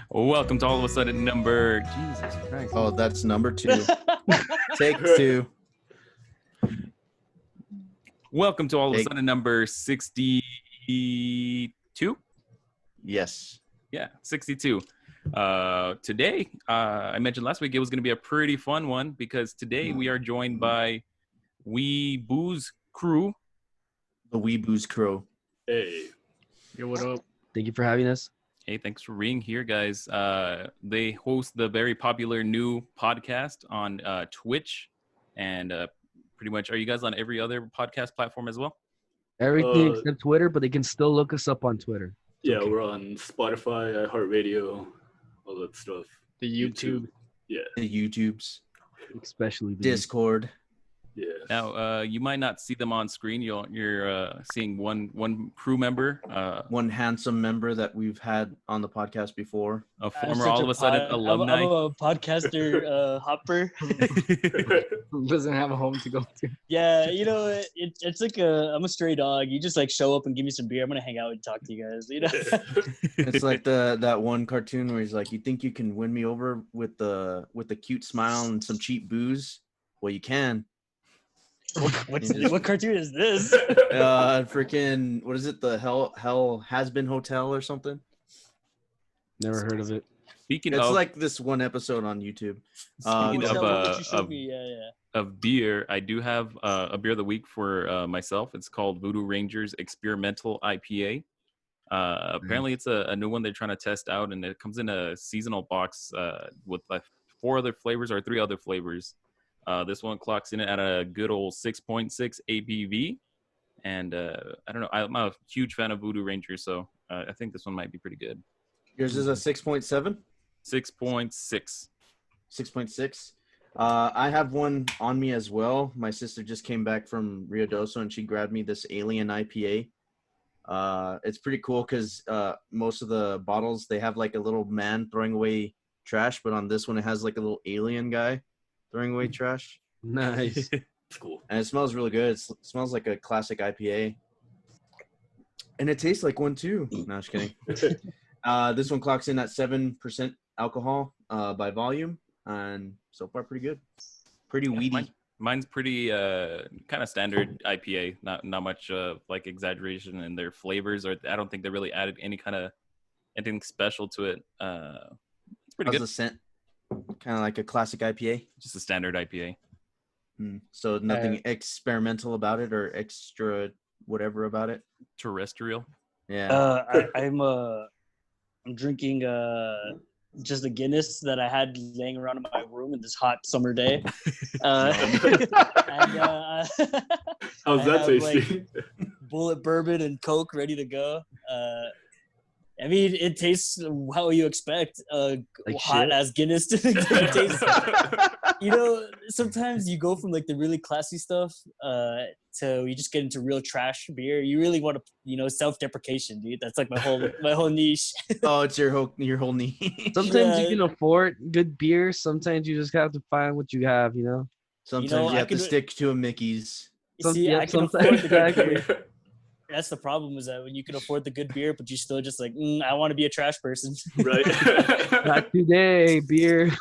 Welcome to all of a sudden number. Jesus Christ. Oh, that's number 2. Take 2. Welcome to all of a sudden number 62. Yes. Yeah, 62. Today, I mentioned last week it was going to be a pretty fun one because today we are joined by Wee Booze Crew. The Wee Booze Crew. Hey. Yo, what up? Thank you for having us. Hey, thanks for being here, guys. They host the very popular new podcast on Twitch, and pretty much, are you guys on every other podcast platform as well? Everything except Twitter, but they can still look us up on Twitter. Yeah, okay. We're on Spotify, iHeartRadio, all that stuff. The YouTube. Yeah. The YouTubes. Especially the Discord. Yeah. Now, you might not see them on screen. You're seeing one crew member. One handsome member that we've had on the podcast before. A former all of a sudden alumni. I'm a podcaster hopper. Doesn't have a home to go to. Yeah, you know, it's like I'm a stray dog. You just like show up and give me some beer. I'm going to hang out and talk to you guys, you know? It's like that one cartoon where he's like, you think you can win me over with the cute smile and some cheap booze? Well, you can. What cartoon is this? Freaking, what is it? The Hell Has Been Hotel or something? Never heard of it. Speaking it's of, like this one episode on YouTube. Speaking of beer, I do have a beer of the week for myself. It's called Voodoo Rangers Experimental IPA. Apparently, it's a new one they're trying to test out, and it comes in a seasonal box with like 4 other flavors or 3 other flavors. This one clocks in at a good old 6.6 ABV. And I don't know, I'm a huge fan of Voodoo Rangers, so I think this one might be pretty good. Yours is a 6.7? 6.6. 6.6. I have one on me as well. My sister just came back from Rio Doso, and she grabbed me this Alien IPA. It's pretty cool because most of the bottles, they have like a little man throwing away trash, but on this one, it has like a little alien guy throwing away trash. Nice. It's cool. And it smells really good. It smells like a classic IPA. And it tastes like one too. No, just kidding. This one clocks in at 7% alcohol by volume. And so far, pretty good. Pretty weedy. Mine's pretty kind of standard IPA. Not much like exaggeration in their flavors. Or I don't think they really added anything special to it. It's pretty good. How's the scent? Kind of like a classic IPA? Just a standard IPA. So nothing experimental about it or extra whatever about it? Terrestrial? Yeah. I'm drinking just a Guinness that I had laying around in my room in this hot summer day. How's that tasty? Like, bullet bourbon and Coke ready to go. I mean, it tastes how you expect like hot ass Guinness to taste. You know, sometimes you go from like the really classy stuff to you just get into real trash beer. You really want to, self-deprecation, dude. That's like my whole niche. Oh, it's your whole niche. Sometimes you can afford good beer. Sometimes you just have to find what you have, Sometimes you have to stick to a Mickey's. See, I can afford the good beer. That's the problem, is that when you can afford the good beer, but you still just like, I want to be a trash person. Right. Not today, beer.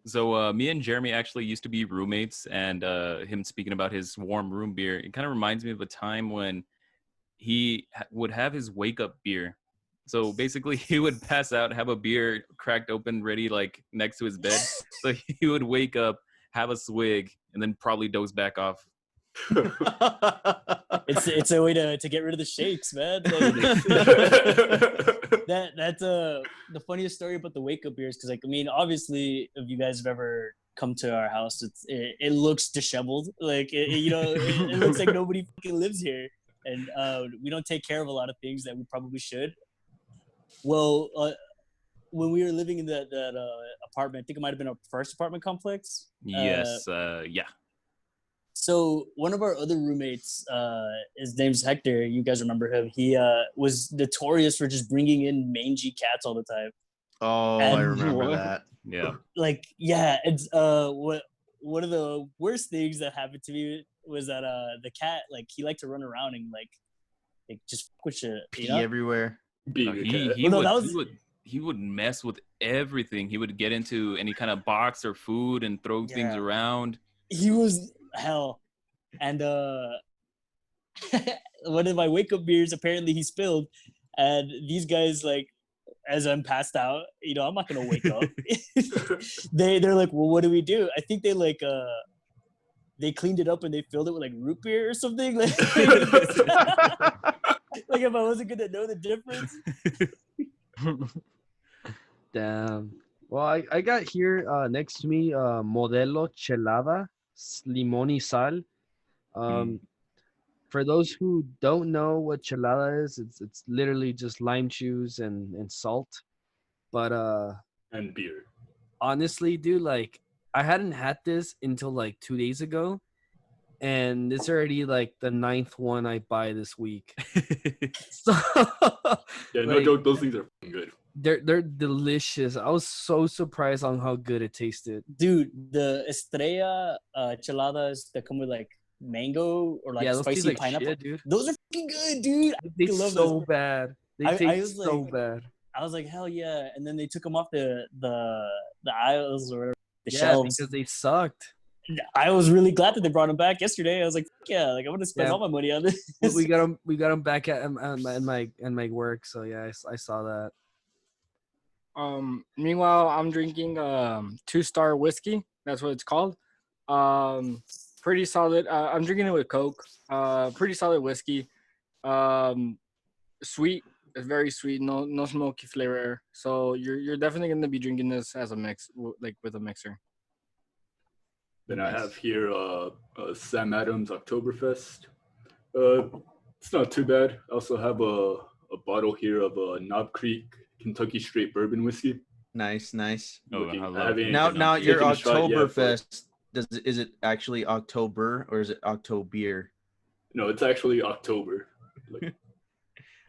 So me and Jeremy actually used to be roommates, and him speaking about his warm room beer, it kind of reminds me of a time when he would have his wake up beer. So basically he would pass out, have a beer cracked open, ready like next to his bed. So he would wake up, have a swig, and then probably doze back off. It's a way to get rid of the shakes, man. Like, that's the funniest story about the wake up beers, because obviously if you guys have ever come to our house, it looks disheveled, like it looks like nobody fucking lives here, and we don't take care of a lot of things that we probably should. Well, when we were living in that apartment, I think it might have been our first apartment complex. Yes, yeah. So one of our other roommates, his name's Hector. You guys remember him? He was notorious for just bringing in mangy cats all the time. Oh, I remember that. Yeah. Like, yeah, it's one of the worst things that happened to me was that the cat, like, he liked to run around and like just fuck with shit. Pee everywhere. Being a cat. he would mess with everything. He would get into any kind of box or food and throw things around. He was hell. And one of my wake up beers, apparently he spilled. And these guys, like, as I'm passed out, you know, I'm not gonna wake up. They're like, well, what do we do? I think they like they cleaned it up and they filled it with like root beer or something. Like, like if I wasn't gonna know the difference. Damn. Well, I got here next to me Modelo Chelada Limón y Sal. For those who don't know what chelada is, it's literally just lime juice and salt. But and beer. Honestly, dude, like I hadn't had this until like 2 days ago, and it's already like the 9th one I buy this week. So, yeah, no joke, those things are good. They're delicious. I was so surprised on how good it tasted. Dude, the Estrella cheladas that come with like mango or like spicy like pineapple. Shit, dude. Those are fucking good, dude. They taste so bad. They taste so bad. I was like, hell yeah! And then they took them off the aisles or whatever, the shelves because they sucked. I was really glad that they brought them back yesterday. I was like, yeah, like I'm gonna spend all my money on this. We got them back at my work. So yeah, I saw that. Meanwhile, I'm drinking 2-star whiskey. That's what it's called. Pretty solid. I'm drinking it with Coke. Pretty solid whiskey. Sweet. It's very sweet. No smoky flavor. So you're definitely gonna be drinking this as a mix, like with a mixer. Then I have here Sam Adams Oktoberfest. It's not too bad. I also have a bottle here of Knob Creek Kentucky Straight Bourbon Whiskey. Nice. Oh, now your Oktoberfest. Is it actually October or is it October? No, it's actually October. Like,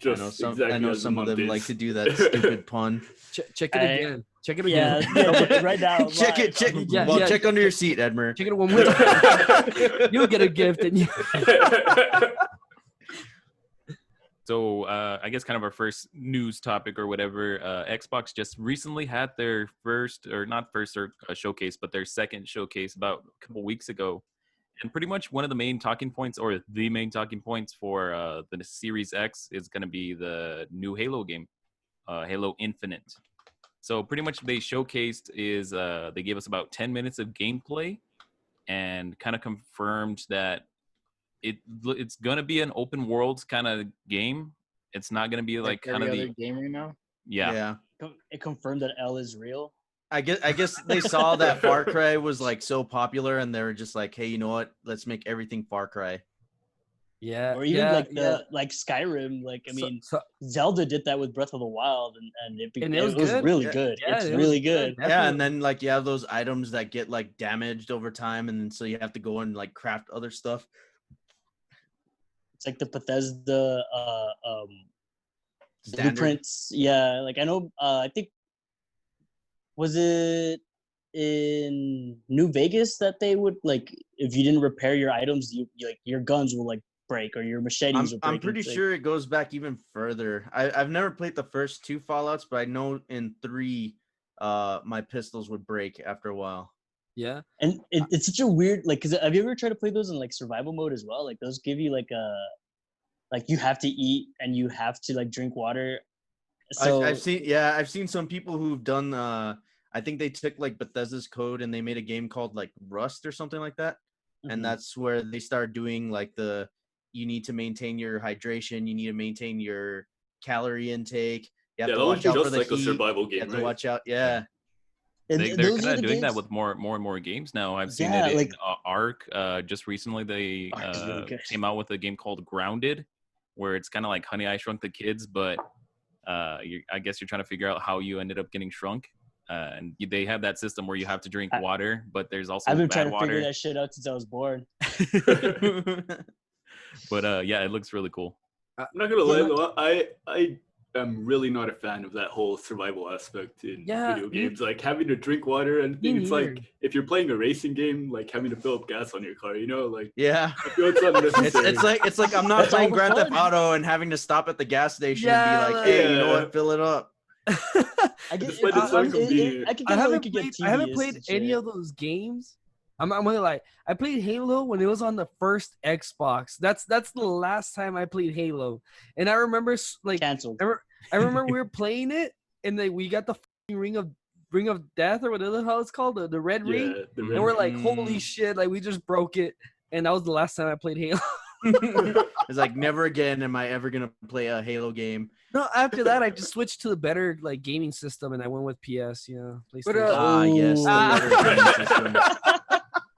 I know some of them like to do that stupid pun. Check it again. Check it again. Yeah, right now. Check it. Check under your seat, Edmer. Check it one more time. You'll get a gift. And So I guess kind of our first news topic or whatever, Xbox just recently had their showcase, but their second showcase about a couple weeks ago. And pretty much one of the main talking points or the main talking points for the Series X is going to be the new Halo game, Halo Infinite. So pretty much they showcased is they gave us about 10 minutes of gameplay and kind of confirmed that it's going to be an open world kind of game. It's not going to be like kind of the game right now. Yeah. It confirmed that L is real. I guess they saw that Far Cry was like so popular and they were just like, hey, you know what? Let's make everything Far Cry. Yeah. Or even like Skyrim. Like I mean, Zelda did that with Breath of the Wild, and it was really good. Yeah, it's really good. Yeah, and then like you have those items that get like damaged over time, and so you have to go and like craft other stuff. It's like the Bethesda blueprints. Yeah, like I know. I think was it in New Vegas that they would like if you didn't repair your items, you like your guns will like break or your machetes will break. I'm pretty sure it goes back even further. I've never played the first 2 Fallouts, but I know in 3, my pistols would break after a while. Yeah, and it's such a weird like. Cause have you ever tried to play those in like survival mode as well? Like those give you like you have to eat and you have to like drink water. So I've seen some people who've done. I think they took like Bethesda's code and they made a game called like Rust or something like that, and that's where they start doing like you need to maintain your hydration, you need to maintain your calorie intake. You have to watch out for the heat. A survival game, you have to watch out. Yeah. And they're kind of doing that with more and more games now. I've seen it in Ark. Just recently, they came out with a game called Grounded, where it's kind of like Honey, I Shrunk the Kids, but I guess you're trying to figure out how you ended up getting shrunk. And they have that system where you have to drink water, but there's also I've been bad trying to figure that shit out since I was born. But yeah, it looks really cool. I'm not gonna lie though, I am really not a fan of that whole survival aspect in video games. Like having to drink water and it's like if you're playing a racing game, like having to fill up gas on your car, you know, like yeah, I feel it's unnecessary. It's like I'm not playing Grand Theft Auto and having to stop at the gas station and be like, hey, you know what, fill it up. I get, Despite the lack of being- I can I get how it haven't could played. get I haven't tedious played and any shit. of those games. I'm gonna lie. I played Halo when it was on the first Xbox. That's the last time I played Halo, and I remember like Canceled. I remember we were playing it, and then we got the ring of death or whatever the hell it's called, the red ring, Yeah, the and red we're ring. like, holy shit! Like we just broke it, and that was the last time I played Halo. It's like never again am I ever gonna play a Halo game. No, after that I just switched to the better like gaming system, and I went with PS. But, PlayStation. Yes, the better gaming system.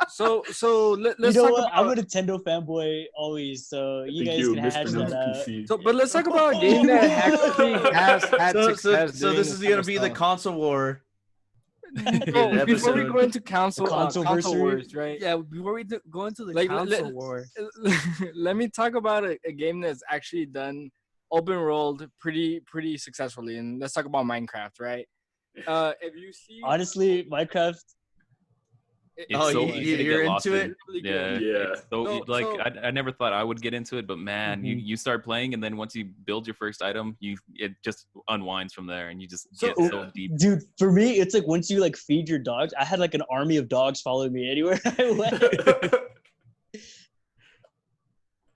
So let's You know talk what? I'm a about. Nintendo fanboy always, so you think guys you can hash that mispronounced out. PC. So, but let's talk about a game that actually has had So success. during this is type gonna of be the stuff. console war. Bro, before we episode. go into console Consoleversary? wars, right? Yeah, before we go into the Like, console war. Let me talk about a game that's actually done open world pretty successfully, and let's talk about Minecraft, right? If you see, Honestly, Minecraft. It's Oh, so you- easy to you're get lost into in. it? really Yeah, good. Yeah. it's so, So- like so- I never thought I would get into it, but man, Mhm. you start playing, and then once you build your first item, it just unwinds from there, and you just So- get so deep. Dude, for me, it's like once you like feed your dogs, I had like an army of dogs following me anywhere I went.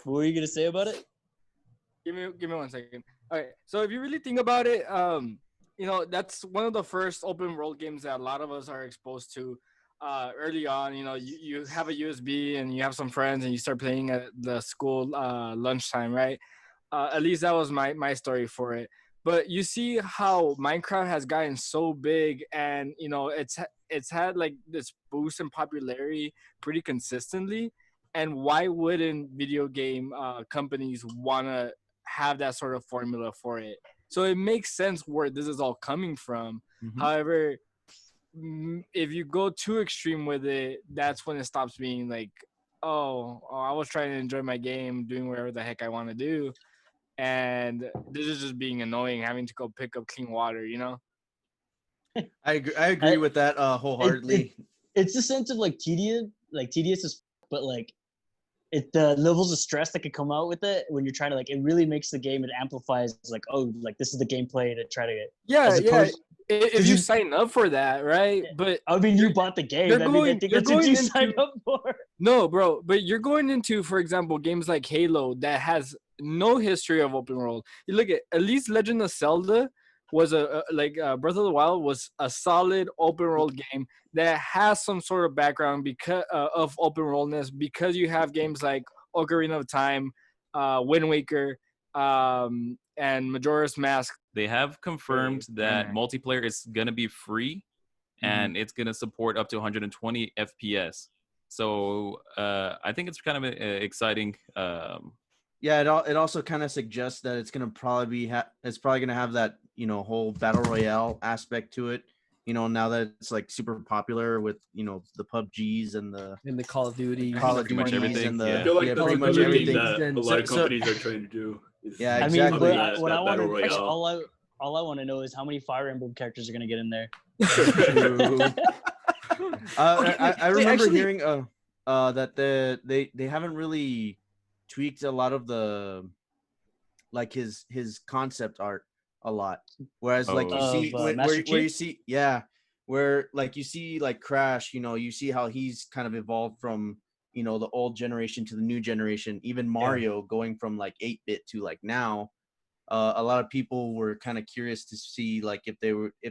What were you gonna say about it? Give me 1 second. All right. So if you really think about it, that's one of the first open world games that a lot of us are exposed to early on. You have a USB and you have some friends and you start playing at the school lunchtime, right? At least that was my story for it. But you see how Minecraft has gotten so big, and it's had like this boost in popularity pretty consistently. And why wouldn't video game companies want to have that sort of formula for it? So it makes sense where this is all coming from. Mhm. However, if you go too extreme with it, that's when it stops being like, oh, I was trying to enjoy my game, doing whatever the heck I want to do, and this is just being annoying, having to go pick up clean water, I agree with that wholeheartedly. It's a sense of like tedious is, but like the levels of stress that could come out with it when you're trying to like, it really makes the game, it amplifies like, oh, like this is the gameplay to try to get. Yeah. If you you- sign up for that, right? But I mean, you bought the game. you're I mean, going- I think you're that's what going you into- signed up for. no, bro, but you're going into, for example, games like Halo that has no history of open world. You look at least Legend of Zelda was Breath of the Wild was a solid open world game that has some sort of background because of open worldness, because you have games like Ocarina of Time, Wind Waker, and Majora's Mask. They have confirmed that multiplayer is gonna be free, and it's gonna support up to 120 FPS. So I think it's kind of exciting. Yeah, it also kind of suggests that it's gonna probably gonna have that whole battle royale aspect to it. Now that it's like super popular with the PUBGs and the In the Call of Duty. Call of Pretty much Duties everything, and the I feel like that's pretty much another thing everything. that a lot of So- companies are trying to do. Is Yeah, I exactly. mean, that what I battle want to, royale. all I want to know is how many Fire Emblem characters are gonna get in there. True. I remember actually- hearing that they haven't really tweaked a lot of the like his concept art a lot. Whereas like you Oh. see Of, Master where you Chief? see where like you see like Crash, you see how he's kind of evolved from the old generation to the new generation. Even Mario going from like 8-bit to like now. A lot of people were kind of curious to see like if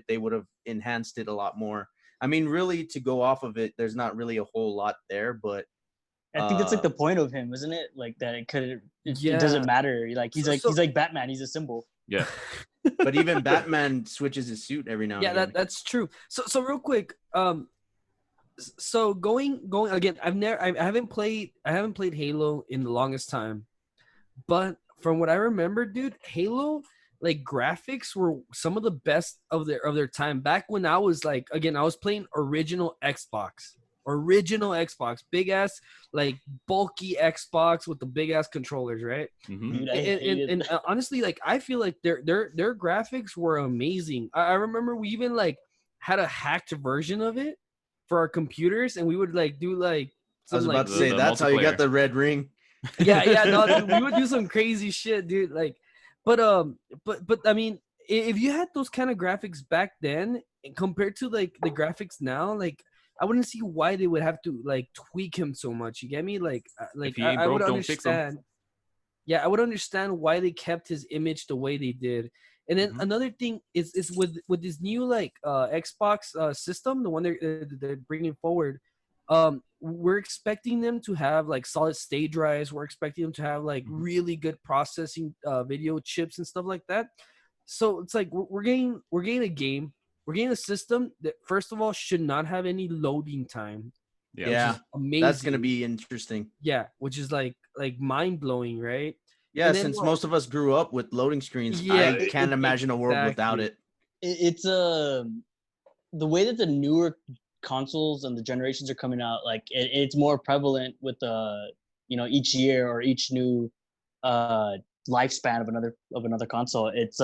they would have enhanced it a lot more. I mean, really, to go off of it, there's not really a whole lot there, but I think that's like the point of him, isn't it? Like that it Yeah. doesn't matter. Like he's So- like Batman. He's a symbol. Yeah. but even Batman switches his suit every now and Yeah, again. that's true. So real quick, so going again, I haven't played Halo in the longest time, but from what I remember, dude, Halo like graphics were some of the best of their time back when I was like, again, I was playing original Xbox, big ass like bulky Xbox with the big ass controllers, right? Mhm. Dude, I hated And honestly, like I feel like their graphics were amazing. I remember we even like had a hacked version of it for our computers, and we would like do like I was some, about like, to say the that's how you got multiplayer. the red ring. yeah, no, dude, we would do some crazy shit, dude. Like, but I mean, if you had those kind of graphics back then compared to like the graphics now, like I wouldn't see why they would have to like tweak him so much. You get me? If he ain't broke, don't fix him. Yeah, I would understand why they kept his image the way they did. And then another thing is with this new like Xbox system, the one they're bringing forward. We're expecting them to have like solid state drives. We're expecting them to have like really good processing video chips and stuff like that. So it's like we're getting a game. We're getting a system that first of all should not have any loading time. Yeah, amazing. That's gonna be interesting. Yeah, which is like mind blowing, right? Yeah, since most of us grew up with loading screens, I can't imagine a world without it. It's the way that the newer consoles and the generations are coming out, like it's more prevalent with each year or each new lifespan of another console. It's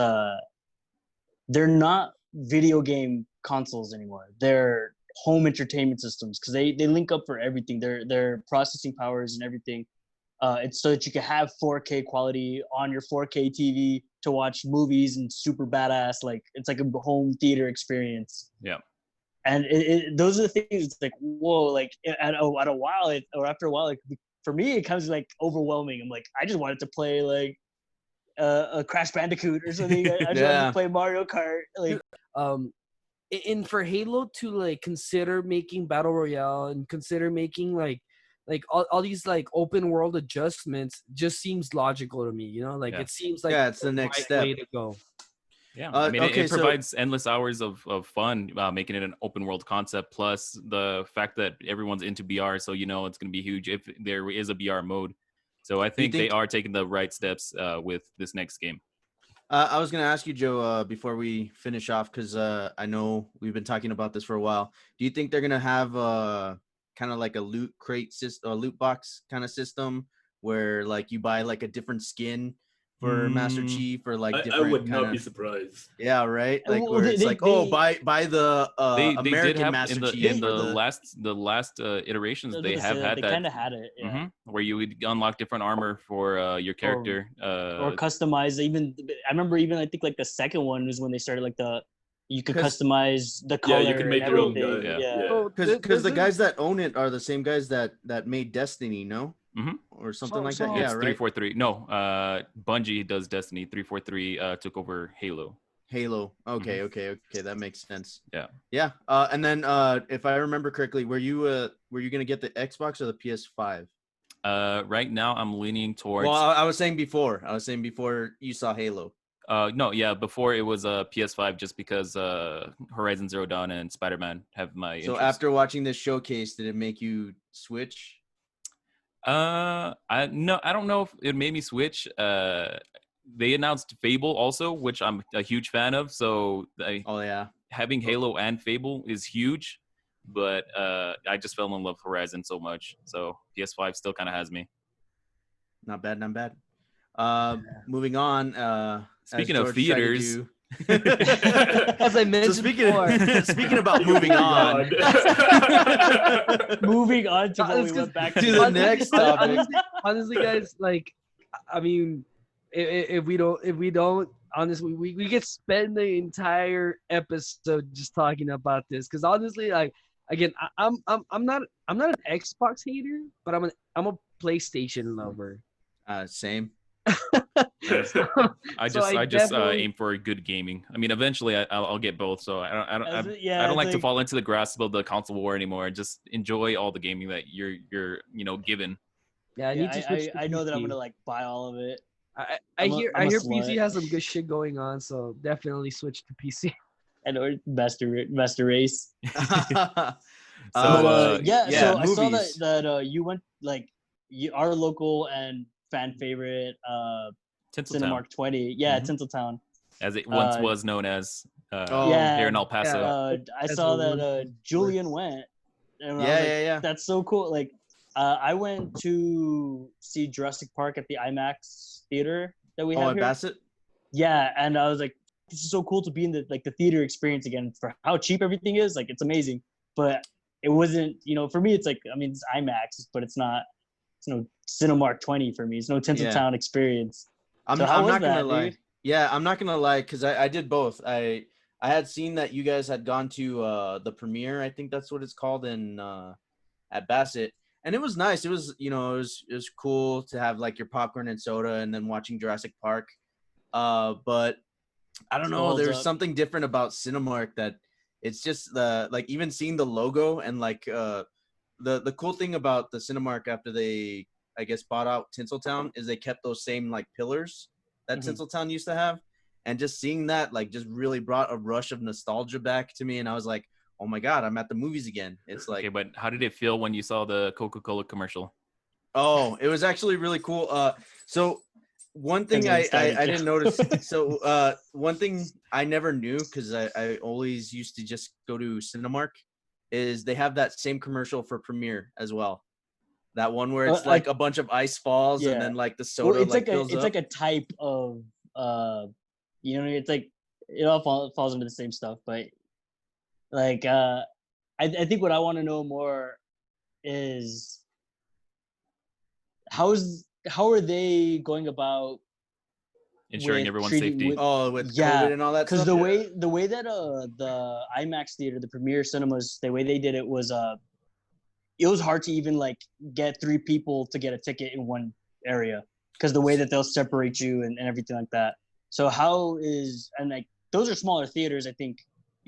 they're not video game consoles anymore. They're home entertainment systems because they link up for everything. Their processing powers and everything. It's so that you can have 4K quality on your 4K TV to watch movies and super badass. Like it's like a home theater experience. Yeah. And those are the things. It's like whoa, like at a while or after a while, like for me, it comes like overwhelming. I'm like, I just wanted to play like a Crash Bandicoot or something. I just wanted to play Mario Kart. Like, and for Halo to like consider making Battle Royale and consider making like all these like open world adjustments just seems logical to me. You know, like it seems like it's the next step. Way to go. Yeah, I mean, it provides endless hours of fun, making it an open world concept. Plus the fact that everyone's into VR, so you know it's going to be huge if there is a VR mode. So I think they are taking the right steps with this next game. I was going to ask you, Joe, before we finish off, because I know we've been talking about this for a while. Do you think they're going to have kind of like a loot crate system, a loot box kind of system, where like you buy like a different skin for Master Chief or like different? I would not be surprised. Yeah, right. Like where it's buy the American Master Chief. In the last iterations, they have had that. They kind of had it, where you would unlock different armor for your character, or customize. I remember I think like the second one was when they started like you could customize the color. Yeah, you can make your own guy. Yeah. Because the guys that own it are the same guys that made Destiny, no? Or something like that. Yeah, it's right. 343. No, Bungie does Destiny. 343 took over Halo. Okay, that makes sense. Yeah. And then if I remember correctly, were you gonna get the Xbox or the PS5? Right now I'm leaning towards. Well, I was saying before you saw Halo. No, yeah, before it was a PS5, just because Horizon Zero Dawn and Spider-Man have my interest. So after watching this showcase, did it make you switch? I don't know if it made me switch. They announced Fable also, which I'm a huge fan of. So having Halo and Fable is huge, but I just fell in love with Horizon so much. So PS5 still kind of has me. Not bad. Moving on. Speaking of theaters. As I mentioned before. Speaking about moving on. Moving on to what we went back to the next topic. Honestly, guys, like, I mean, if we don't, honestly, we could spend the entire episode just talking about this. Because honestly, like, again, I'm not an Xbox hater, but I'm a PlayStation lover. Same. I just aim for good gaming. I mean, eventually I'll get both. So I don't like to fall into the grasp of the console war anymore. Just enjoy all the gaming that you're given. Yeah, I know that I'm gonna like buy all of it. I hear PC has some good shit going on, so definitely switch to PC. And or Master Race. So so I saw that you went like our local and fan favorite Cinemark 20 Tinseltown, as it once was known as here in El Paso. I saw that Julian went, and I was like, that's so cool. Like I went to see Jurassic Park at the IMAX theater that we have here. Bassett? Yeah, and I was like, this is so cool to be in the theater experience again. For how cheap everything is, like it's amazing. But it wasn't, for me, it's like, I mean, it's IMAX, but it's no Cinemark 20 for me. It's no Tinseltown experience. I'm not gonna lie. Yeah, I'm not gonna lie, because I did both. I had seen that you guys had gone to the premiere, I think that's what it's called, in at Bassett, and it was nice. It was, you know, it was cool to have like your popcorn and soda and then watching Jurassic Park. But I don't Still know, holds there's up. something different about Cinemark that it's just the like even seeing the logo and like the cool thing about the Cinemark after they, I guess, bought out Tinseltown is they kept those same like pillars that Tinseltown used to have, and just seeing that like just really brought a rush of nostalgia back to me, and I was like, oh my god, I'm at the movies again. It's like, Okay, but how did it feel when you saw the Coca-Cola commercial? oh, it was actually really cool. So one thing Don't get me started, I Joe. didn't notice. So one thing I never knew, because I always used to just go to Cinemark, is they have that same commercial for Premiere as well. That one where it's like a bunch of ice falls and then like the soda Well, it's like fills it's up. like a type of you know, it's like it all falls into the same stuff, but like I think what I want to know more is how are they going about Ensuring with everyone's treating safety. with with COVID and all that because stuff. the way that the IMAX theater, the Premiere Cinemas, the way they did it was hard to even like get 3 people to get a ticket in one area because the way that they'll separate you and everything like that. So how is, and like those are smaller theaters, I think,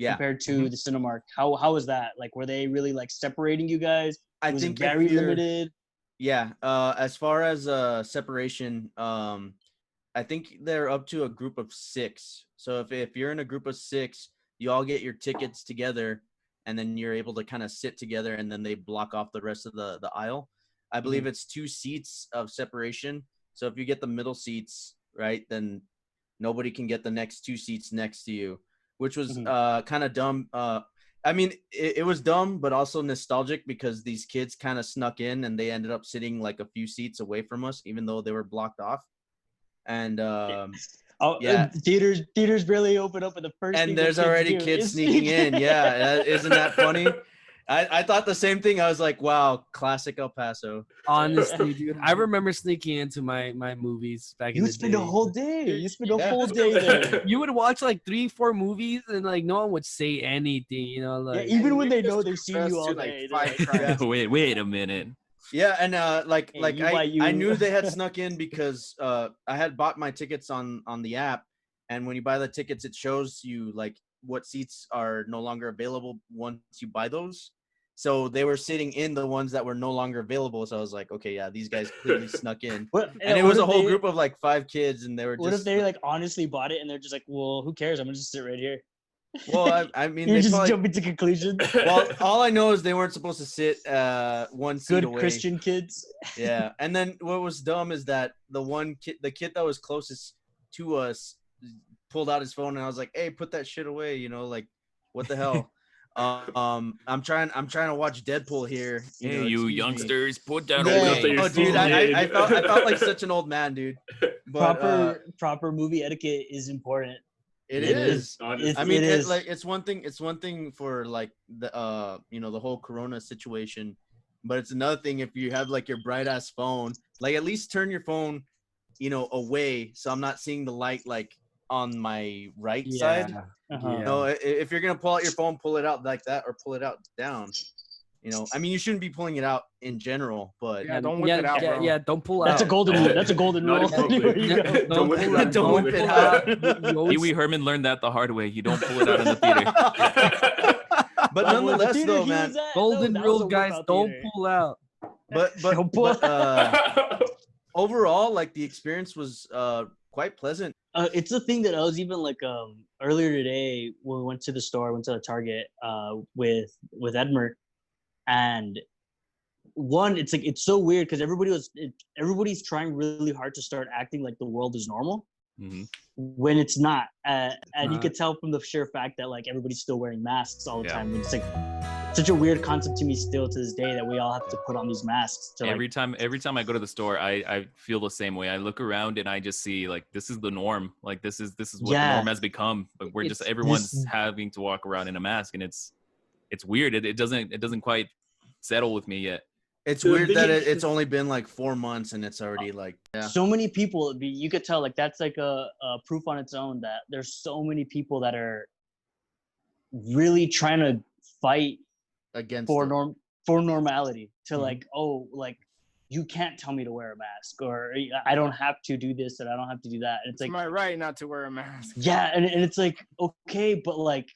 compared to the Cinemark. How is that? Like, were they really like separating you guys? I Was think it very limited? Yeah. As far as separation, I think they're up to a group of 6. So if you're in a group of 6, you all get your tickets together, and then you're able to kind of sit together, and then they block off the rest of the aisle. I believe it's 2 seats of separation. So if you get the middle seats, right, then nobody can get the next 2 seats next to you, which was kind of dumb. I mean, it was dumb, but also nostalgic because these kids kind of snuck in and they ended up sitting like a few seats away from us, even though they were blocked off. And theaters barely open up, and the first and thing there's already kids sneaking in. Yeah, isn't that funny? I thought the same thing. I was like, wow, classic El Paso. Honestly, dude, I remember sneaking into my movies back in the day. You spend a whole day. You spend a whole day there. You would watch like 3-4 movies, and like no one would say anything, you know. Like even when they know they've seen you all day. Wait a minute. Yeah, and I knew they had snuck in because I had bought my tickets on the app, and when you buy the tickets, it shows you like what seats are no longer available once you buy those. So they were sitting in the ones that were no longer available. So I was like, okay, yeah, these guys clearly snuck in. And it was a whole group of like 5 kids, and they were just. What if they like honestly bought it and they're just like, well, who cares? I'm gonna just sit right here. Well, I mean, you're just jumping to conclusions. Well, all I know is they weren't supposed to sit one seat away. Good Christian kids. Yeah, and then what was dumb is that the kid that was closest to us pulled out his phone, and I was like, "Hey, put that shit away," you know, like, what the hell? I'm trying to watch Deadpool here. You youngsters, put that away. Oh, dude, I felt like such an old man, dude. But, proper movie etiquette is important. It is. I mean, is. It's one thing for like the the whole Corona situation, but it's another thing if you have like your bright ass phone. Like, at least turn your phone, away, so I'm not seeing the light like on my right side. If you're gonna pull out your phone, pull it out like that, or pull it out down. I mean, you shouldn't be pulling it out in general, but don't whip it out, bro. Yeah, don't pull That's out. a golden rule. That's a golden rule. Don't whip it out. Pee Wee Herman learned that the hard way. You don't pull it out in the theater. But nonetheless, though, man, golden rule, guys. Don't pull out. But overall, like, the experience was quite pleasant. It's the thing that I was even like earlier today when we went to the store, went to the Target with Edmer, and it's like it's so weird because everybody's trying really hard to start acting like the world is normal when it's not, and you could tell from the sheer fact that like everybody's still wearing masks all the time. It's like such a weird concept to me still to this day that we all have to put on these masks. Every time I go to the store, I feel the same way. I look around and I just see like this is the norm. Like this is what the norm has become. Like everyone's having to walk around in a mask, and it's weird. It doesn't quite settle with me yet. It's weird that it's only been like 4 months and it's already like so many people. You could tell like that's like a proof on its own that there's so many people that are really trying to fight against for normality to like you can't tell me to wear a mask, or I don't have to do this and I don't have to do that. And it's like my right not to wear a mask. Yeah, and it's like okay, but like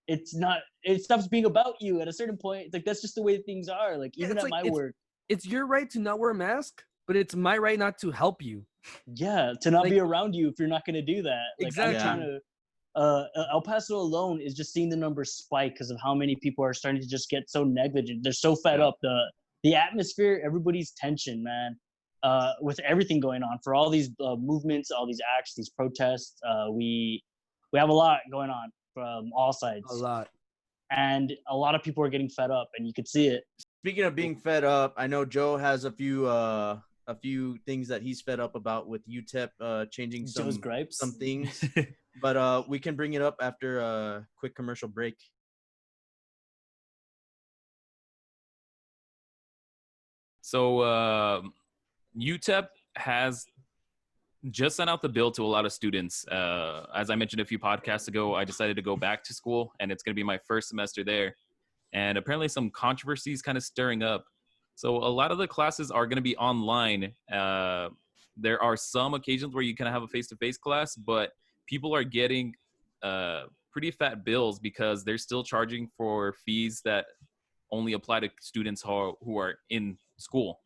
it's not. It stops being about you at a certain point. It's like that's just the way things are. Like even at my work, it's your right to not wear a mask, but it's my right not to help you. Yeah, to not be around you if you're not going to do that. Like exactly. I'm trying to. El Paso alone is just seeing the numbers spike because of how many people are starting to just get so negligent. They're so fed up. The atmosphere, everybody's tension, man. With everything going on, for all these movements, all these acts, these protests, we have a lot going on from all sides. A lot. And a lot of people are getting fed up, and you could see it. Speaking of being fed up, I know Joe has a few things that he's fed up about with UTEP changing some things. But we can bring it up after a quick commercial break. So UTEP has just sent out the bill to a lot of students. As I mentioned a few podcasts ago, I decided to go back to school, and it's going to be my first semester there. And apparently some controversies kind of stirring up. So a lot of the classes are going to be online. There are some occasions where you can have a face-to-face class, but people are getting pretty fat bills because they're still charging for fees that only apply to students who are in school.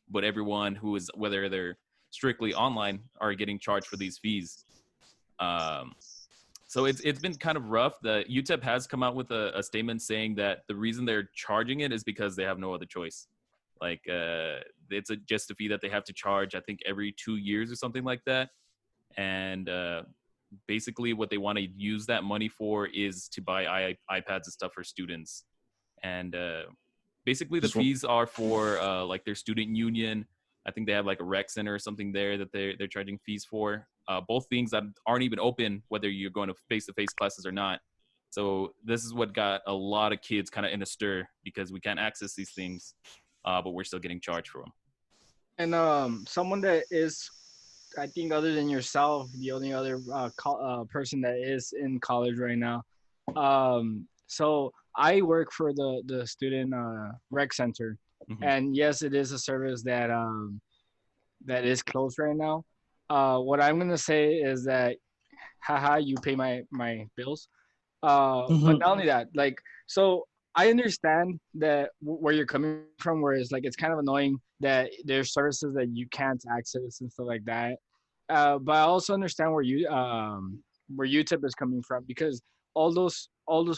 But everyone who is, whether they're strictly online, are getting charged for these fees. So it's been kind of rough. The UTEP has come out with a statement saying that the reason they're charging it is because they have no other choice. Like it's just a fee that they have to charge, I think, every 2 years or something like that. And basically what they want to use that money for is to buy iPads and stuff for students. And basically the fees are for like their student union. I think they have like a rec center or something there that they're charging fees for. Both things that aren't even open, whether you're going to face-to-face classes or not. So this is what got a lot of kids kind of in a stir because we can't access these things, but we're still getting charged for them. And someone that is, I think, other than yourself, the only other person that is in college right now. So I work for the student rec center, and yes, it is a service that is closed right now. What I'm gonna say is that, haha, you pay my bills. But not only that, like, so I understand that where you're coming from, where it's like it's kind of annoying that there's services that you can't access and stuff like that. But I also understand where UTEP is coming from, because all those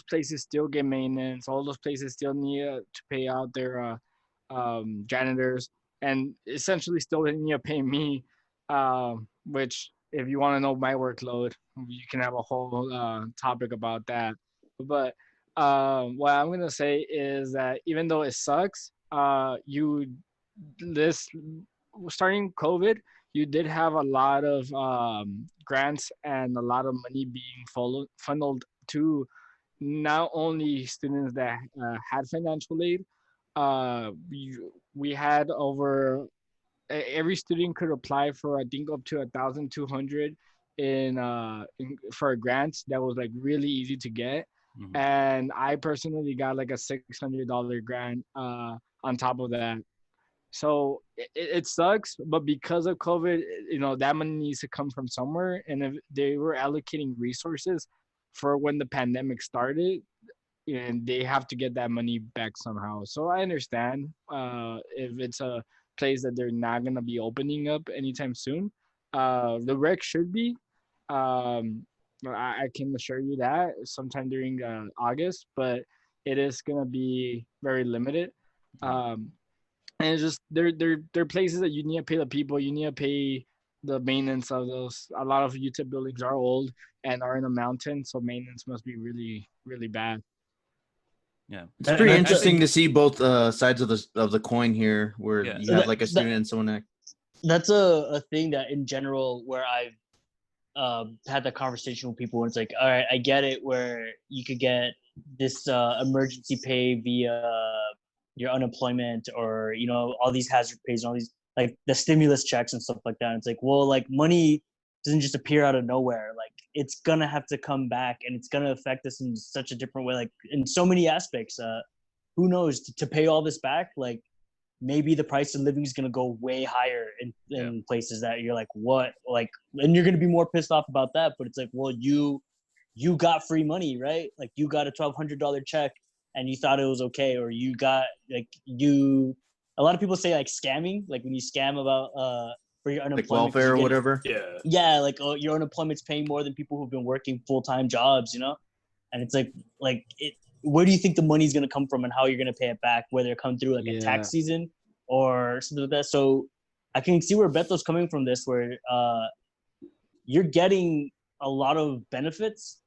places still get maintenance. All those places still need to pay out their janitors, and essentially still need to pay me. Which, if you want to know my workload, you can have a whole topic about that. But what I'm gonna say is that even though it sucks, starting COVID, you did have a lot of grants and a lot of money being funneled to not only students that had financial aid. We had over every student could apply for, I think, up to 1,200 for a grant that was like really easy to get. And I personally got like a $600 grant on top of that. So it sucks, but because of COVID, that money needs to come from somewhere. And if they were allocating resources for when the pandemic started, and they have to get that money back somehow. So I understand if it's a place that they're not gonna be opening up anytime soon. The rec should be. I can assure you that sometime during August, but it is gonna be very limited. And it's just they're places that you need to pay the people. You need to pay the maintenance of those. A lot of UTEP buildings are old and are in a mountain, so maintenance must be really, really bad. Yeah, it's pretty interesting to see both sides of the coin here, where you have like a student and someone that. That's a thing that in general, where I've had that conversation with people, and it's like, all right, I get it, where you could get this emergency pay via your unemployment or, you know, all these hazard pays and all these, like the stimulus checks and stuff like that. And it's like, well, like money doesn't just appear out of nowhere. Like it's gonna have to come back, and it's gonna affect us in such a different way, like in so many aspects. Who knows, to pay all this back, like maybe the price of living is gonna go way higher in places that you're like, what? Like, and you're gonna be more pissed off about that. But it's like, well, you got free money, right? Like you got a $1,200 check and you thought it was okay, or you got like a lot of people say like scamming, like when you scam about for your unemployment, like welfare or whatever. Yeah, like, oh, your unemployment's paying more than people who've been working full-time jobs, you know? And it's like where do you think the money's gonna come from, and how you're gonna pay it back, whether it come through like a tax season or something like that. So I can see where Beto's coming from this, where you're getting a lot of benefits,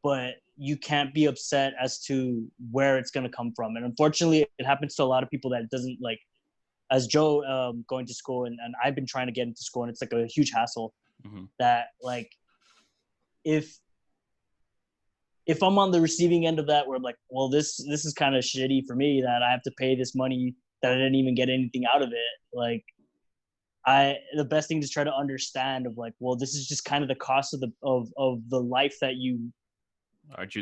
but you can't be upset as to where it's gonna come from. And unfortunately, it happens to a lot of people that it doesn't, like, as Joe going to school, and I've been trying to get into school, and it's like a huge hassle. That like if I'm on the receiving end of that, where I'm like, well, this is kind of shitty for me that I have to pay this money that I didn't even get anything out of it. Like, the best thing is try to understand of like, well, this is just kind of the cost of the life that you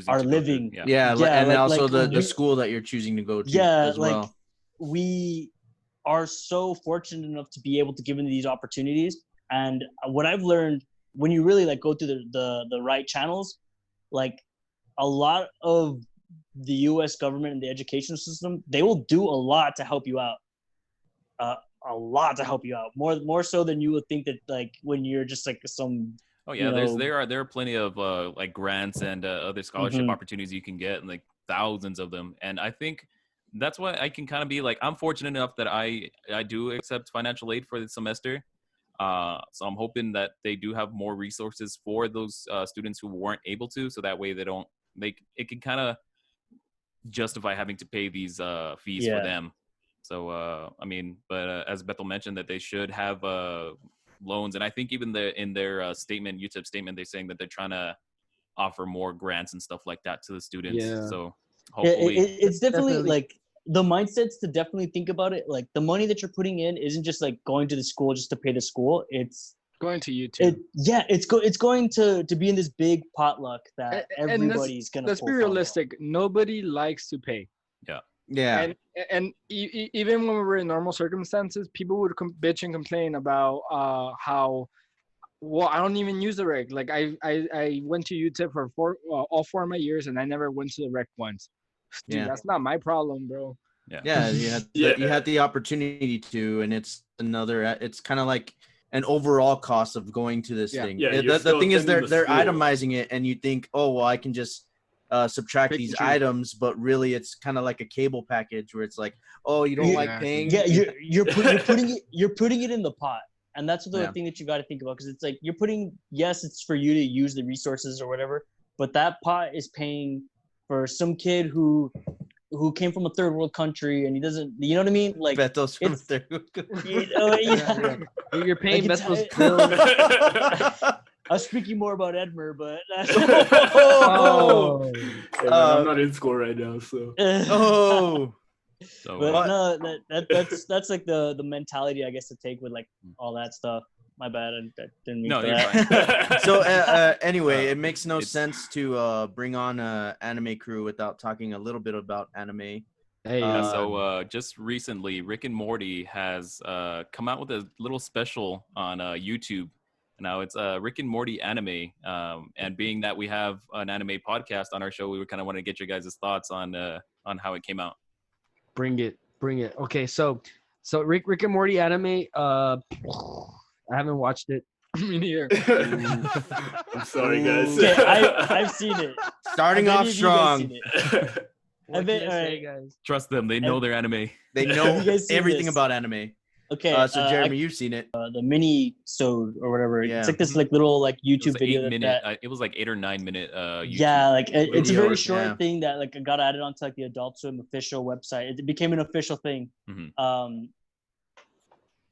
are living. And also the school that you're choosing to go to as well. Like we are so fortunate enough to be able to give into these opportunities. And what I've learned, when you really like go through the right channels, like a lot of the US government and the education system, they will do a lot to help you out. A lot to help you out, more so than you would think, that like when you're just like some. Oh yeah, there are plenty of like grants and other scholarship opportunities you can get, and like thousands of them. And I think that's why I can kind of be like, I'm fortunate enough that I do accept financial aid for the semester. So I'm hoping that they do have more resources for those students who weren't able to, so that way it can kind of justify having to pay these fees for them. So I mean, but as Bethel mentioned, that they should have loans, and I think even in their statement, UTEP statement, they're saying that they're trying to offer more grants and stuff like that to the students. So hopefully, it's definitely like the mindset's to definitely think about it. Like the money that you're putting in isn't just like going to the school just to pay the school. It's going to YouTube. It's going to be in this big potluck that everybody's gonna. Let's be realistic. Nobody likes to pay. Yeah. And even when we were in normal circumstances, people would bitch and complain about how, well, I don't even use the rec. Like I went to UTEP for all 4 of my years, and I never went to the rec once. Dude, that's not my problem, bro. You had the opportunity to, and it's kind of like an overall cost of going to this thing. The thing is, they're itemizing it, and you think, oh well, I can just subtract these items, but really it's kind of like a cable package where it's like, oh, you don't like paying. You're putting it in the pot, and that's the thing that you got to think about, because it's like you're putting, yes, it's for you to use the resources or whatever, but that pot is paying for some kid who came from a third world country, and he doesn't, you know what I mean? Like Beto's from a third world country. You're paying Beto's bills. I was speaking more about Edmer, but Hey, man, I'm not in school right now, so. But no, that's like the mentality, I guess, to take with like all that stuff. My bad, I didn't mean that. So anyway, it makes no sense to bring on a anime crew without talking a little bit about anime. So just recently, Rick and Morty has come out with a little special on YouTube. Now it's Rick and Morty anime, and being that we have an anime podcast on our show, we kind of want to get your guys' thoughts on how it came out. Bring it. Okay, so Rick and Morty anime. I haven't watched it. Me neither. I'm sorry, guys. Okay, I've seen it. Starting off strong. Guys? Trust them; they know their anime. They know everything about anime. Okay, so Jeremy, you've seen it. The mini-sode or whatever. Yeah. It's like this like little like YouTube video. It was like 8 or 9 minute. YouTube like it's a very short thing that like got added onto like the Adult Swim official website. It became an official thing.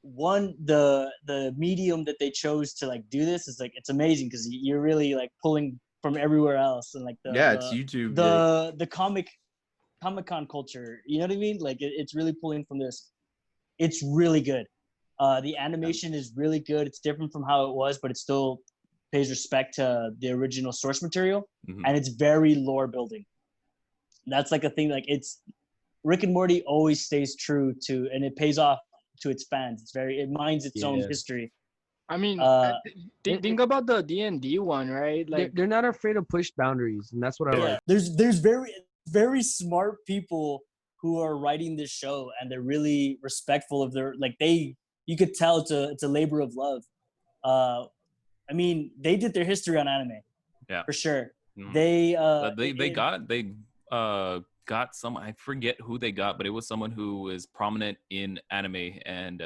The medium that they chose to like do this is like, it's amazing because you're really like pulling from everywhere else, and like it's YouTube. The comic Comic-Con culture. You know what I mean? Like it's really pulling from this. It's really good. The animation is really good. It's different from how it was, but it still pays respect to the original source material, and it's very lore building. That's like a thing. Like it's Rick and Morty always stays true to, and it pays off to its fans. It mines its own history. I mean, think about the D&D one, right? Like they're not afraid to push boundaries, and that's what I like. There's very smart people who are writing this show, and they're really respectful of their you could tell it's a labor of love. I mean, they did their history on anime, for sure. They got some, I forget who they got, but it was someone who was prominent in anime, and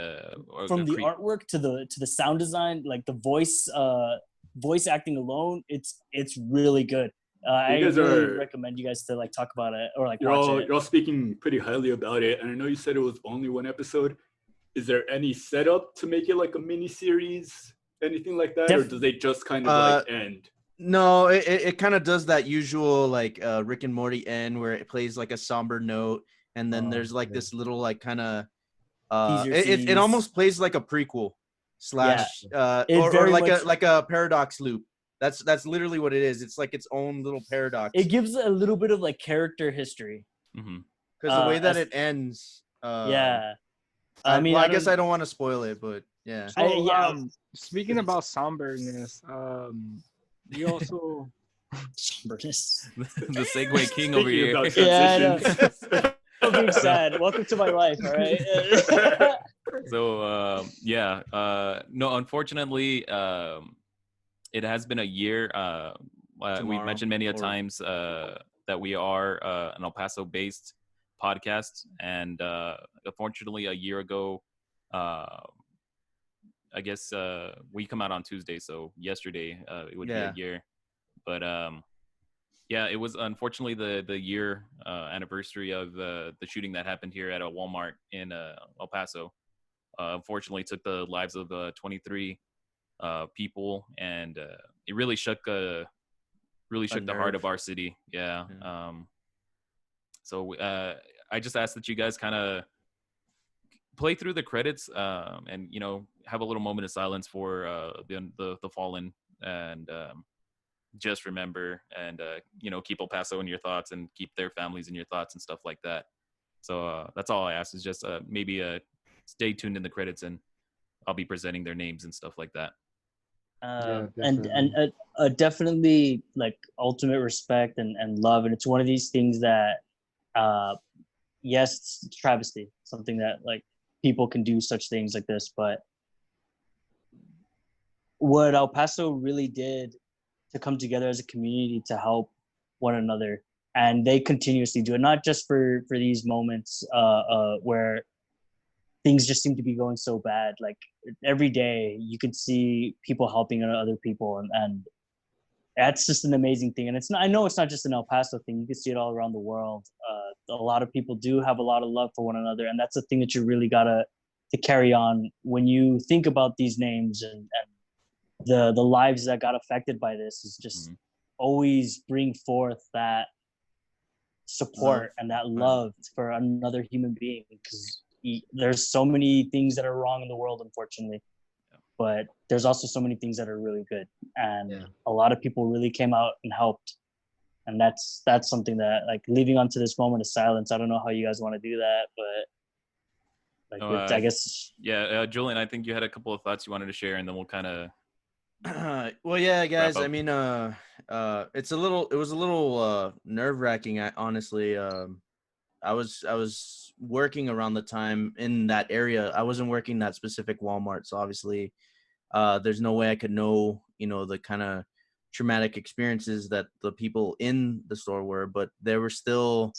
from the artwork to the sound design, like the voice acting alone, it's really good. I really recommend you guys to like talk about it or like watch it. You're all speaking pretty highly about it, and I know you said it was only one episode. Is there any setup to make it like a mini series, anything like that, or does it just kind of like end? No, it kind of does that usual like Rick and Morty end where it plays like a somber note, and then there's like this little like kind of it almost plays like a prequel slash or like a paradox loop. That's literally what it is. It's like its own little paradox. It gives a little bit of like character history because the way that it ends. I mean, I guess I don't want to spoil it, but yeah. So, speaking about somberness, you also somberness. The segue king over here. I'm being sad. Welcome to my life. All right. So no, unfortunately, it has been a year. We've mentioned many a times that we are an El Paso-based podcast, and unfortunately, a year ago, I guess we come out on Tuesday, so yesterday it would be a year. But it was unfortunately the year anniversary of the shooting that happened here at a Walmart in El Paso. Unfortunately, took the lives of 23 people, and it really shook the heart of our city. So I just ask that you guys kind of play through the credits and have a little moment of silence for the fallen, and just remember and keep El Paso in your thoughts and keep their families in your thoughts and stuff like that. So that's all I ask is just maybe stay tuned in the credits, and I'll be presenting their names and stuff like that. And definitely like ultimate respect and love, and it's one of these things that yes, it's travesty, something that like people can do such things like this, but what El Paso really did to come together as a community to help one another, and they continuously do it, not just for these moments where things just seem to be going so bad. Like every day you could see people helping other people, and that's just an amazing thing. And it's not, I know it's not just an El Paso thing. You can see it all around the world. A lot of people do have a lot of love for one another, and that's a thing that you really gotta to carry on when you think about these names and the lives that got affected by this. Is just always bring forth that support and that love for another human being, because there's so many things that are wrong in the world, unfortunately, but there's also so many things that are really good, and a lot of people really came out and helped, and that's something that, like, leading on to this moment of silence, I don't know how you guys want to do that, but like I guess Julian, I think you had a couple of thoughts you wanted to share, and then we'll kind of well, yeah, guys, I mean, it was a little nerve-wracking, honestly. I was working around the time in that area. I wasn't working that specific Walmart, so obviously there's no way I could know, the kind of traumatic experiences that the people in the store were, but there were still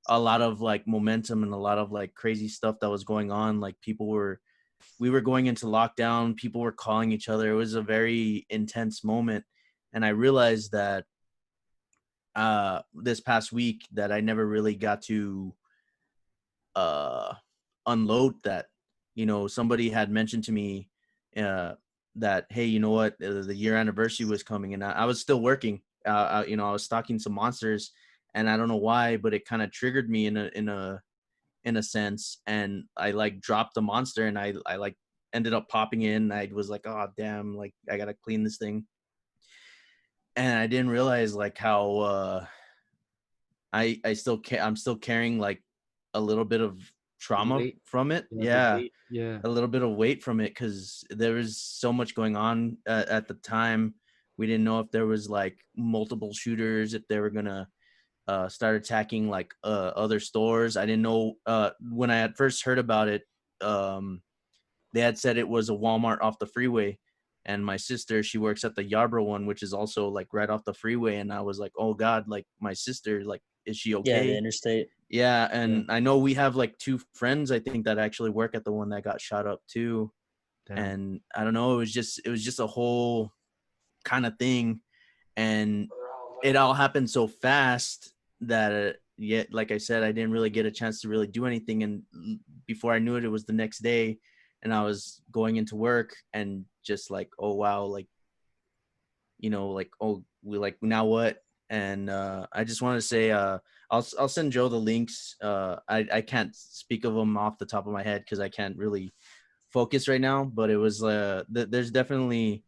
a lot of like momentum and a lot of like crazy stuff that was going on. Like we were going into lockdown, people were calling each other. It was a very intense moment, and I realized that this past week that I never really got to unload that. Somebody had mentioned to me that, hey, you know what, the year anniversary was coming, and I was still working. I was stocking some monsters, and I don't know why, but it kind of triggered me in a sense, and I like dropped the monster, and I like ended up popping in. I was like, oh damn, like I gotta clean this thing, and I didn't realize like how I'm still carrying like a little bit of trauma from it. Yeah, a little bit of weight from it, because there was so much going on at the time. We didn't know if there was like multiple shooters, if they were gonna start attacking like other stores. I didn't know when I had first heard about it. They had said it was a Walmart off the freeway, and my sister, she works at the Yarborough one, which is also like right off the freeway. And I was like, oh God, like my sister, like, is she okay? Yeah, the interstate. Yeah, and I know we have like 2 friends, I think, that actually work at the one that got shot up too. Damn. And I don't know, it was just a whole kind of thing, and it all happened so fast that yet, like I said, I didn't really get a chance to really do anything. And before I knew it, it was the next day, and I was going into work, and just like, oh wow, like, you know, like, oh, we like, now what? And I just want to say, I'll send Joe the links. I can't speak of them off the top of my head because I can't really focus right now. But it was there's definitely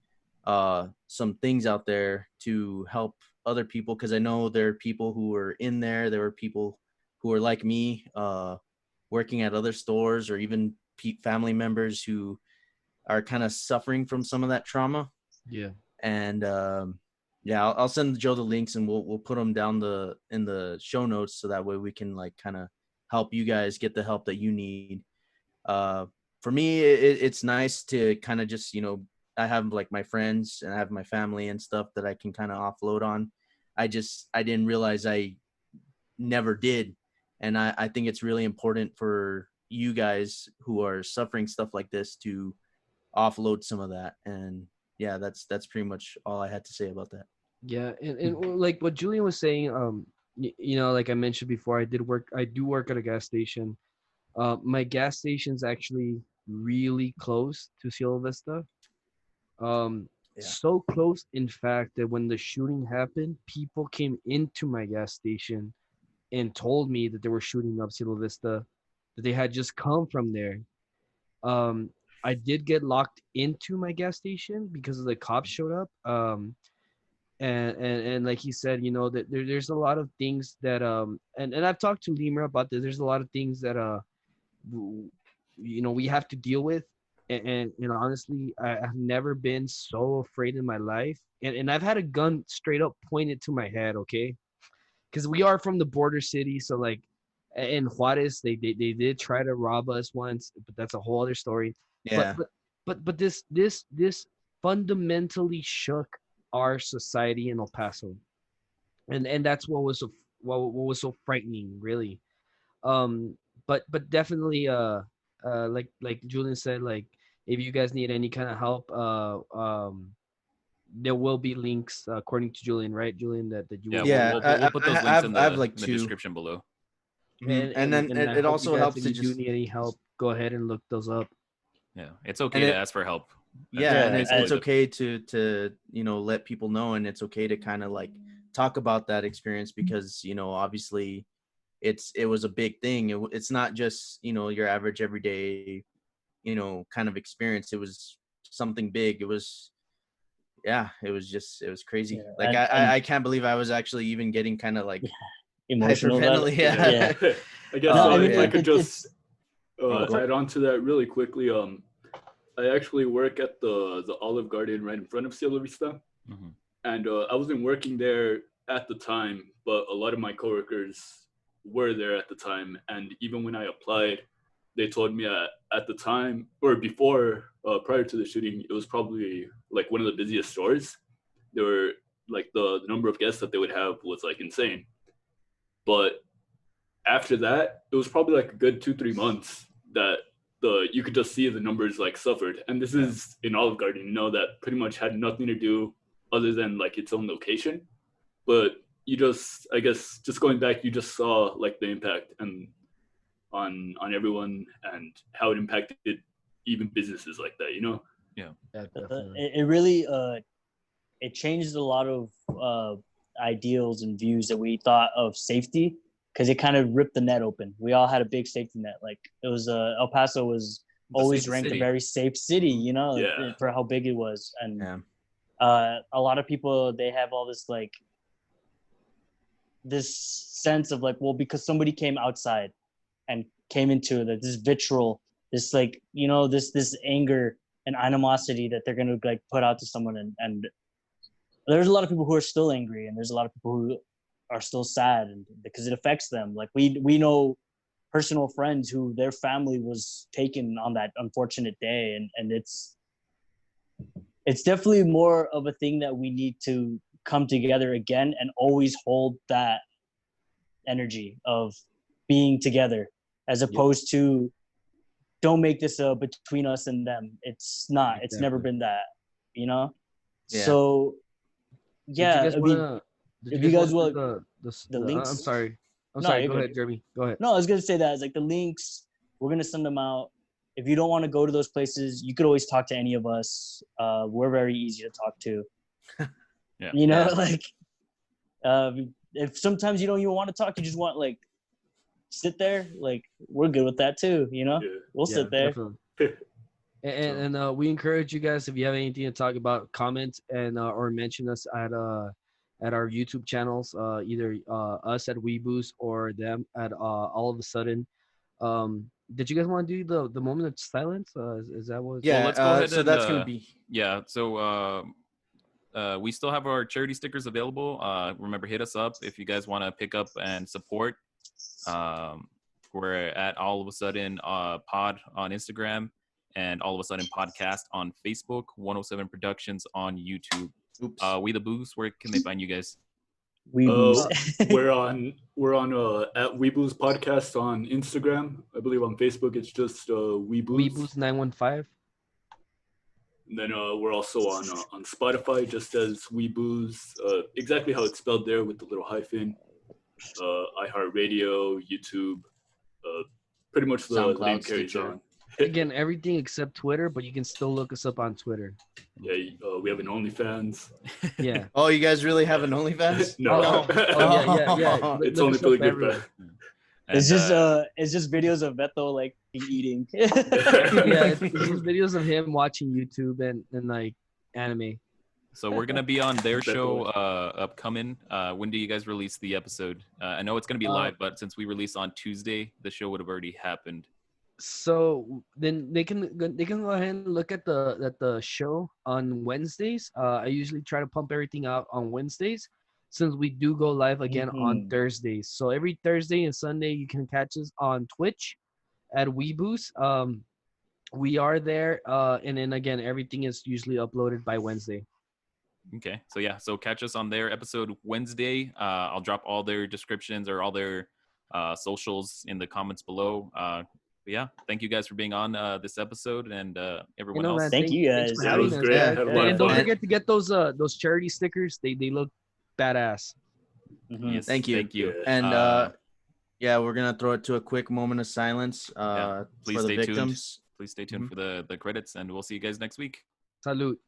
some things out there to help other people, because I know there are people who were in there. There were people who were like me, working at other stores, or even family members who are kind of suffering from some of that trauma. Yeah. And yeah, I'll send Joe the links, and we'll put them down in the show notes, so that way we can like kind of help you guys get the help that you need. For me, it's nice to kind of just, you know, I have like my friends, and I have my family and stuff that I can kind of offload on. I didn't realize I never did. And I think it's really important for you guys who are suffering stuff like this to offload some of that. And yeah, that's pretty much all I had to say about that. Yeah, and like what Julian was saying, you know, like I mentioned before, I do work at a gas station. My gas station's actually really close to Cielo Vista. So close, in fact, that when the shooting happened, people came into my gas station and told me that they were shooting up Cielo Vista, that they had just come from there. I did get locked into my gas station because the cops showed up. And like he said, you know, that there's a lot of things that and I've talked to Lemur about this. There's a lot of things that you know, we have to deal with. And honestly, I've never been so afraid in my life. And I've had a gun straight up pointed to my head, okay? Because we are from the border city, so like in Juarez, they did try to rob us once, but that's a whole other story. Yeah. But this fundamentally shook our society in El Paso, and that's what was so frightening, really. But definitely, like Julian said, like if you guys need any kind of help, there will be links according to Julian, right, Julian? That you will. We'll put those links in I like the description below. And then it also helps if to you just do need any help, go ahead and look those up. Yeah, it's okay to ask for help. Yeah, and it's okay to you know, let people know, and it's okay to kind of like talk about that experience, because, you know, obviously it was a big thing. It's not just, you know, your average everyday, you know, kind of experience. It was something big. It was crazy. Yeah, like I can't believe I was actually even getting kind of like emotional about it. Yeah. I guess if I could just add on to that really quickly. I actually work at the Olive Garden right in front of Cielo Vista. Mm-hmm. And I wasn't working there at the time, but a lot of my coworkers were there at the time. And even when I applied, they told me at the time, or before, prior to the shooting, it was probably like one of the busiest stores. There were like the number of guests that they would have was like insane. But after that, it was probably like a good 2-3 months that you could just see the numbers like suffered. And this is in Olive Garden, you know, that pretty much had nothing to do other than like its own location. But you just, I guess, just going back, you just saw like the impact and on everyone, and how it impacted even businesses like that, you know? Yeah, definitely. It really it changed a lot of ideals and views that we thought of safety, because it kind of ripped the net open. We all had a big safety net. Like it was El Paso was always ranked a very safe city, you know, for how big it was. And a lot of people, they have all this like this sense of like, well, because somebody came outside and came into this vitriol, this like, you know, this anger and animosity that they're gonna like put out to someone, and there's a lot of people who are still angry, and there's a lot of people who are still sad, and because it affects them. Like we know personal friends who their family was taken on that unfortunate day, and it's definitely more of a thing that we need to come together again and always hold that energy of being together, as opposed to don't make this between us and them. It's not. It's never been that, you know. So yeah, if you guys want the links, I'm sorry. Go ahead, Jeremy. Go ahead. No, I was gonna say that it's like the links. We're gonna send them out. If you don't want to go to those places, you could always talk to any of us. We're very easy to talk to. You know, like if sometimes you don't even want to talk, you just want like sit there. Like we're good with that too. You know, we'll sit there. And we encourage you guys, if you have anything to talk about, comment and or mention us at our YouTube channels, either us at Weeboos or them at All of a Sudden. Did you guys want to do the moment of silence? Is that what? Yeah. Well, let's go ahead so and, that's gonna be. Yeah. So we still have our charity stickers available. Remember, hit us up if you guys want to pick up and support. We're at All of a Sudden Pod on Instagram, and All of a Sudden Podcast on Facebook, 107 Productions on YouTube. We the Boos, where can they find you guys? We're on at Weeboos Podcast on Instagram. I believe on Facebook it's just Weeboos. Weeboos 915. And then we're also on Spotify, just as Weeboos, exactly how it's spelled there with the little hyphen. iHeartRadio, YouTube, pretty much the name carries on. Again, everything except Twitter, but you can still look us up on Twitter. Yeah, we have an OnlyFans. Yeah. Oh, you guys really have an OnlyFans? No. Yeah. It's only really good. It's just videos of Beto like eating. It's just videos of him watching YouTube and like anime. So we're gonna be on their show upcoming. When do you guys release the episode? I know it's gonna be live, but since we release on Tuesday, the show would have already happened. So then they can go ahead and look at the show on Wednesdays. I usually try to pump everything out on Wednesdays, since we do go live again on Thursdays. So every Thursday and Sunday you can catch us on Twitch at Weeboos. We are there, and then again everything is usually uploaded by Wednesday. Okay, so catch us on their episode Wednesday. I'll drop all their descriptions or all their socials in the comments below. But yeah, thank you guys for being on this episode, and everyone else. Man, thank you guys. That was great. And don't forget to get those charity stickers. They look badass. Yes, thank you. And we're gonna throw it to a quick moment of silence please for the stay victims. Tuned. Please stay tuned for the credits, and we'll see you guys next week. Salute.